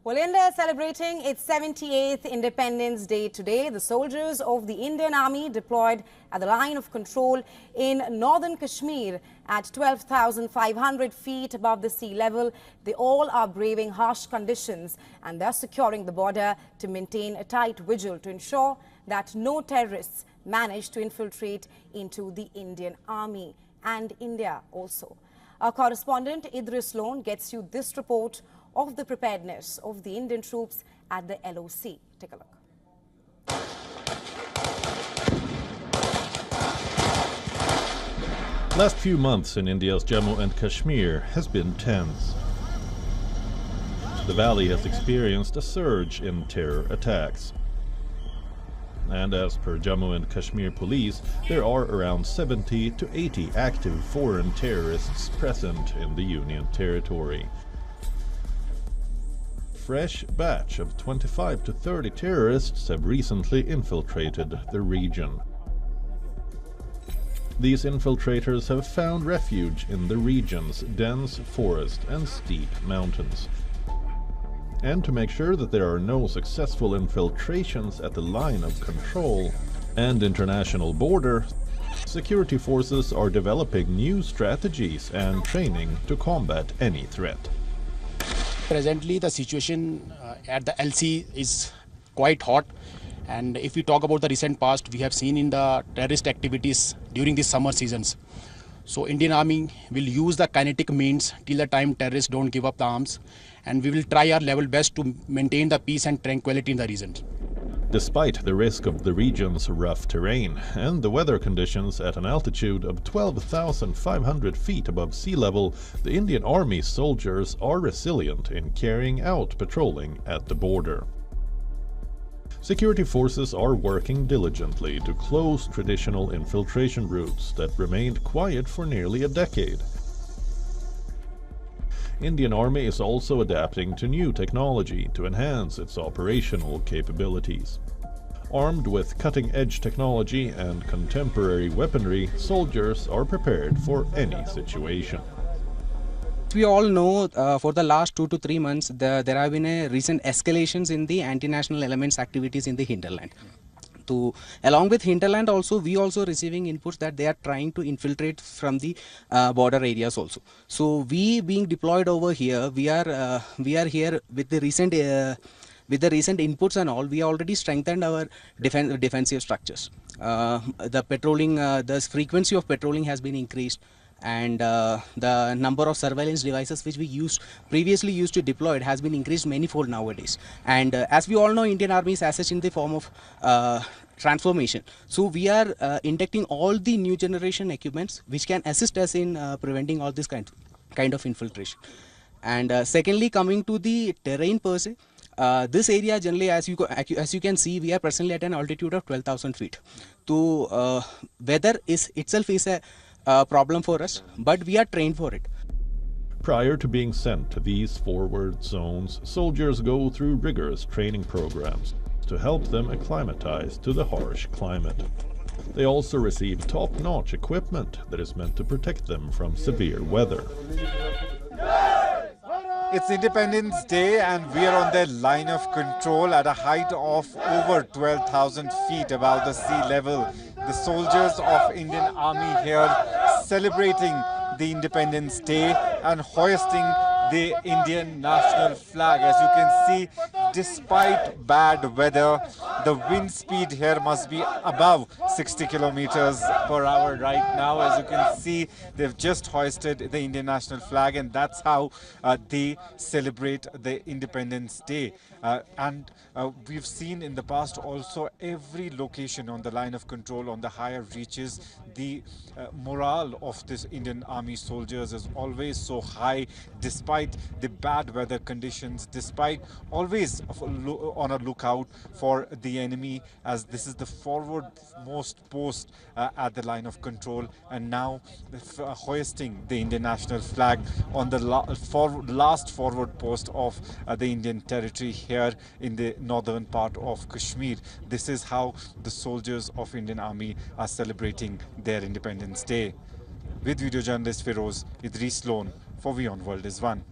Well, India is celebrating its 78th Independence Day today. The soldiers of the Indian Army deployed at the line of control in northern Kashmir at 12,500 feet above the sea level. They all are braving harsh conditions and they're securing the border to maintain a tight vigil to ensure that no terrorists manage to infiltrate into the Indian Army and India also. Our correspondent Idris Loan gets you this report of the preparedness of the Indian troops at the LOC. Take a look. Last few months in India's Jammu and Kashmir has been tense. The valley has experienced a surge in terror attacks. And as per Jammu and Kashmir police, there are around 70 to 80 active foreign terrorists present in the Union territory. Fresh batch of 25 to 30 terrorists have recently infiltrated the region. These infiltrators have found refuge in the region's dense forest and steep mountains. And to make sure that there are no successful infiltrations at the line of control and international border, security forces are developing new strategies and training to combat any threat. Presently, the situation at the LC is quite hot, and if we talk about the recent past, we have seen in the terrorist activities during the summer seasons. So Indian Army will use the kinetic means till the time terrorists don't give up the arms, and we will try our level best to maintain the peace and tranquility in the region. Despite the risk of the region's rough terrain and the weather conditions at an altitude of 12,500 feet above sea level, the Indian Army soldiers are resilient in carrying out patrolling at the border. Security forces are working diligently to close traditional infiltration routes that remained quiet for nearly a decade. Indian Army is also adapting to new technology to enhance its operational capabilities. Armed with cutting-edge technology and contemporary weaponry, soldiers are prepared for any situation. We all know for the last 2 to 3 months there have been recent escalations in the anti-national elements activities in the hinterland. Along with hinterland also, we also receiving inputs that they are trying to infiltrate from the border areas also. So we being deployed over here, we are here with the recent inputs and all. We already strengthened our defensive structures. The patrolling, the frequency of patrolling has been increased, and the number of surveillance devices which we previously used to deploy it has been increased manifold nowadays. And as we all know, Indian Army is assessed in the form of transformation. So we are inducting all the new generation equipments which can assist us in preventing all this kind of infiltration. And secondly, coming to the terrain per se, this area generally, as you can see, we are presently at an altitude of 12,000 feet. So weather itself is a problem for us, but we are trained for it. Prior to being sent to these forward zones, soldiers go through rigorous training programs to help them acclimatize to the harsh climate. They also receive top-notch equipment that is meant to protect them from severe weather. It's Independence Day and we are on the line of control at a height of over 12,000 feet above the sea level. The soldiers of Indian Army here celebrating the Independence Day and hoisting the Indian national flag. As you can see, despite bad weather, the wind speed here must be above 60 kilometers per hour right now. As you can see, they've just hoisted the Indian national flag, and that's how they celebrate the Independence Day. And we've seen in the past also every location on the line of control on the higher reaches, the morale of this Indian Army soldiers is always so high despite the bad weather conditions, despite always on a lookout for the enemy, as this is the forward-most post at the line of control, and now hoisting the Indian national flag on the last forward post of the Indian territory here in the northern part of Kashmir. This is how the soldiers of Indian Army are celebrating their Independence Day. With video journalist Feroz, Idris Loan for WION World is One.